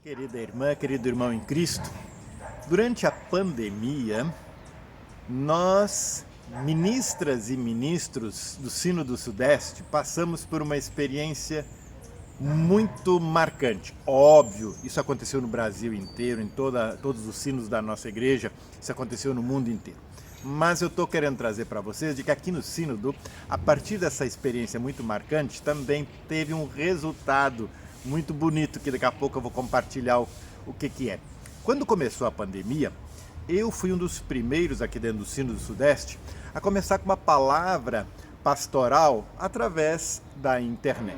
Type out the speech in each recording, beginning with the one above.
Querida irmã, querido irmão em Cristo, durante a pandemia, nós, ministras e ministros do Sino do Sudeste, passamos por uma experiência muito marcante. Óbvio, isso aconteceu no Brasil inteiro, em todos os sinos da nossa igreja, isso aconteceu no mundo inteiro. Mas eu estou querendo trazer para vocês de que aqui no Sínodo, a partir dessa experiência muito marcante, também teve um resultado muito bonito, que daqui a pouco eu vou compartilhar o que é. Quando começou a pandemia, eu fui um dos primeiros aqui dentro do Sino do Sudeste a começar com uma palavra pastoral através da internet.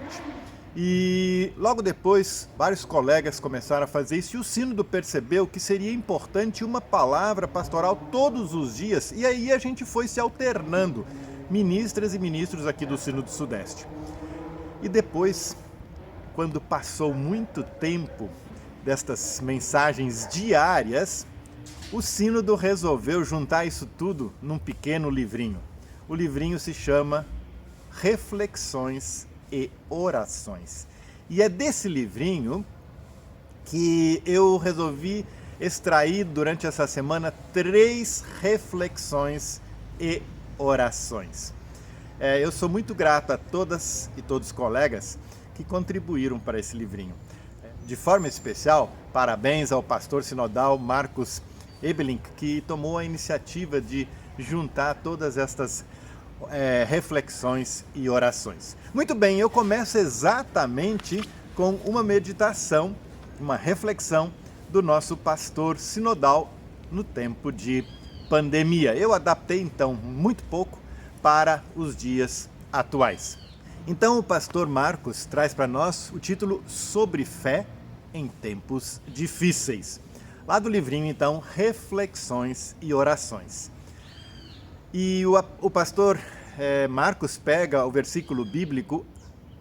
E logo depois, vários colegas começaram a fazer isso e o Sínodo percebeu que seria importante uma palavra pastoral todos os dias. E aí a gente foi se alternando, ministras e ministros aqui do Sínodo do Sudeste. E depois, quando passou muito tempo destas mensagens diárias, o Sínodo resolveu juntar isso tudo num pequeno livrinho. O livrinho se chama Reflexões e Orações. E é desse livrinho que eu resolvi extrair durante essa semana 3 reflexões e orações. Eu sou muito grato a todas e todos os colegas que contribuíram para esse livrinho. De forma especial, parabéns ao pastor sinodal Marcos Ebelink, que tomou a iniciativa de juntar todas estas reflexões e orações. Muito bem, eu começo exatamente com uma meditação, uma reflexão do nosso pastor sinodal no tempo de pandemia. Eu adaptei então muito pouco para os dias atuais. Então o pastor Marcos traz para nós o título Sobre Fé em Tempos Difíceis. Lá do livrinho então, Reflexões e Orações. E o pastor Marcos pega o versículo bíblico: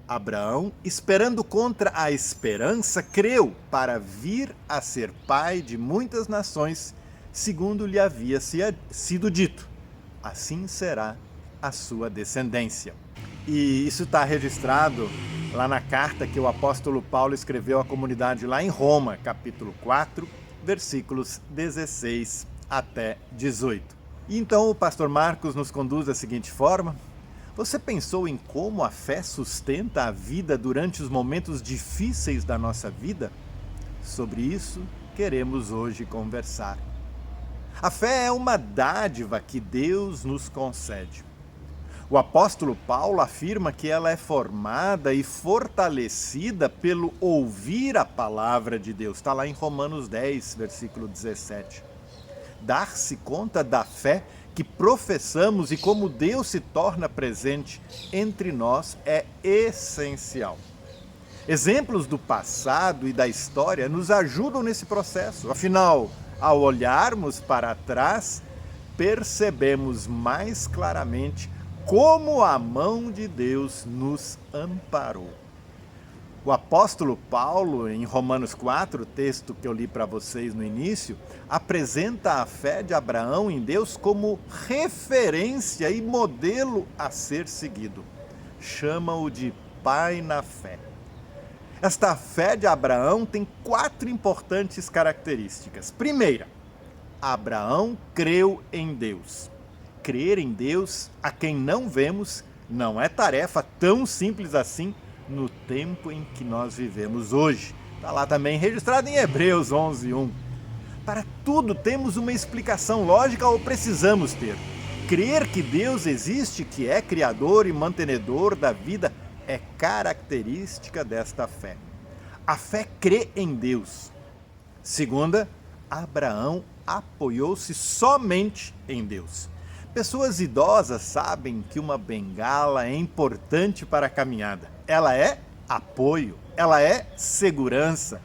Abraão, esperando contra a esperança, creu para vir a ser pai de muitas nações, segundo lhe havia sido dito. Assim será a sua descendência. E isso está registrado lá na carta que o apóstolo Paulo escreveu à comunidade lá em Roma, capítulo 4, versículos 16 até 18. E então o pastor Marcos nos conduz da seguinte forma: você pensou em como a fé sustenta a vida durante os momentos difíceis da nossa vida? Sobre isso queremos hoje conversar. A fé é uma dádiva que Deus nos concede. O apóstolo Paulo afirma que ela é formada e fortalecida pelo ouvir a palavra de Deus. Está lá em Romanos 10, versículo 17. Dar-se conta da fé que professamos e como Deus se torna presente entre nós é essencial. Exemplos do passado e da história nos ajudam nesse processo. Afinal, ao olharmos para trás, percebemos mais claramente como a mão de Deus nos amparou. O apóstolo Paulo, em Romanos 4, texto que eu li para vocês no início, apresenta a fé de Abraão em Deus como referência e modelo a ser seguido. Chama-o de pai na fé. Esta fé de Abraão tem 4 importantes características. Primeira, Abraão creu em Deus. Crer em Deus, a quem não vemos, não é tarefa tão simples assim no tempo em que nós vivemos hoje. Está lá também registrado em Hebreus 11:1. Para tudo temos uma explicação lógica ou precisamos ter. Crer que Deus existe, que é criador e mantenedor da vida, é característica desta fé. A fé crê em Deus. Segunda, Abraão apoiou-se somente em Deus. Pessoas idosas sabem que uma bengala é importante para a caminhada. Ela é apoio, ela é segurança.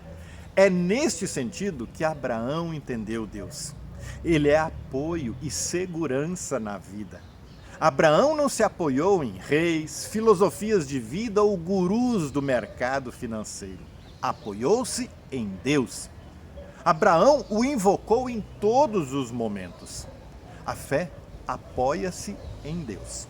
É neste sentido que Abraão entendeu Deus. Ele é apoio e segurança na vida. Abraão não se apoiou em reis, filosofias de vida ou gurus do mercado financeiro. Apoiou-se em Deus. Abraão o invocou em todos os momentos. A fé apoia-se em Deus.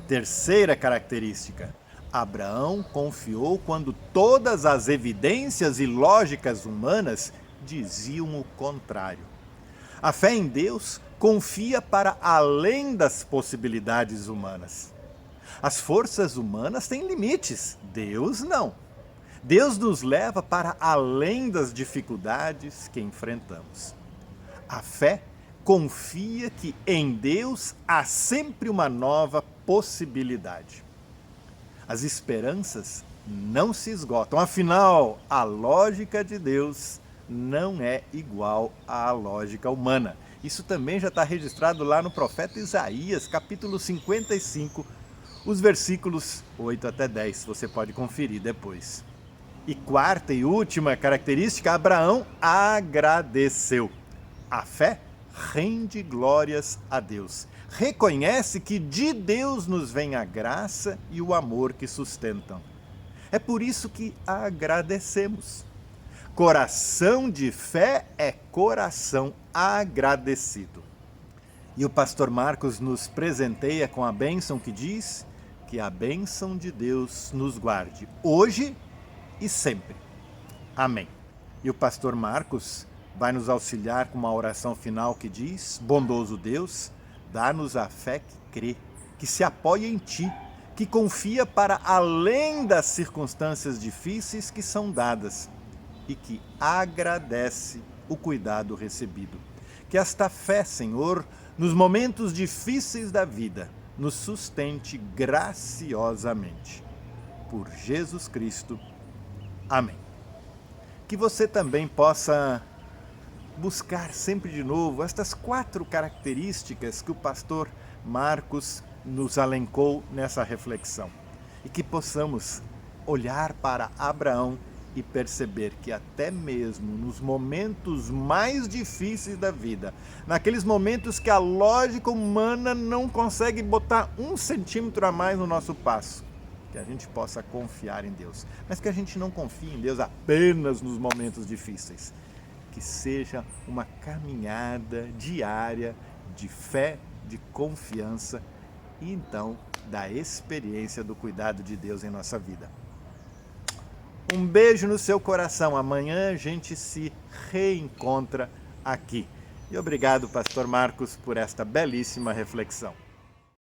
Terceira característica: Abraão confiou quando todas as evidências e lógicas humanas diziam o contrário. A fé em Deus confia para além das possibilidades humanas. As forças humanas têm limites, Deus não. Deus nos leva para além das dificuldades que enfrentamos. A fé confia que em Deus há sempre uma nova possibilidade. As esperanças não se esgotam, afinal, a lógica de Deus não é igual à lógica humana. Isso também já está registrado lá no profeta Isaías, capítulo 55, os versículos 8 até 10, você pode conferir depois. E quarta e última característica, Abraão agradeceu. A fé rende glórias a Deus. Reconhece que de Deus nos vem a graça e o amor que sustentam. É por isso que agradecemos. Coração de fé é coração agradecido. E o pastor Marcos nos presenteia com a bênção que diz que a bênção de Deus nos guarde hoje e sempre. Amém. E o pastor Marcos vai nos auxiliar com uma oração final que diz: bondoso Deus, dá-nos a fé que crê, que se apoia em Ti, que confia para além das circunstâncias difíceis que são dadas e que agradece o cuidado recebido. Que esta fé, Senhor, nos momentos difíceis da vida, nos sustente graciosamente. Por Jesus Cristo. Amém. Que você também possa buscar sempre de novo estas 4 características que o pastor Marcos nos alencou nessa reflexão. E que possamos olhar para Abraão e perceber que até mesmo nos momentos mais difíceis da vida, naqueles momentos que a lógica humana não consegue botar 1 centímetro a mais no nosso passo, que a gente possa confiar em Deus, mas que a gente não confie em Deus apenas nos momentos difíceis. Que seja uma caminhada diária de fé, de confiança e então da experiência do cuidado de Deus em nossa vida. Um beijo no seu coração. Amanhã a gente se reencontra aqui. E obrigado, pastor Marcos, por esta belíssima reflexão.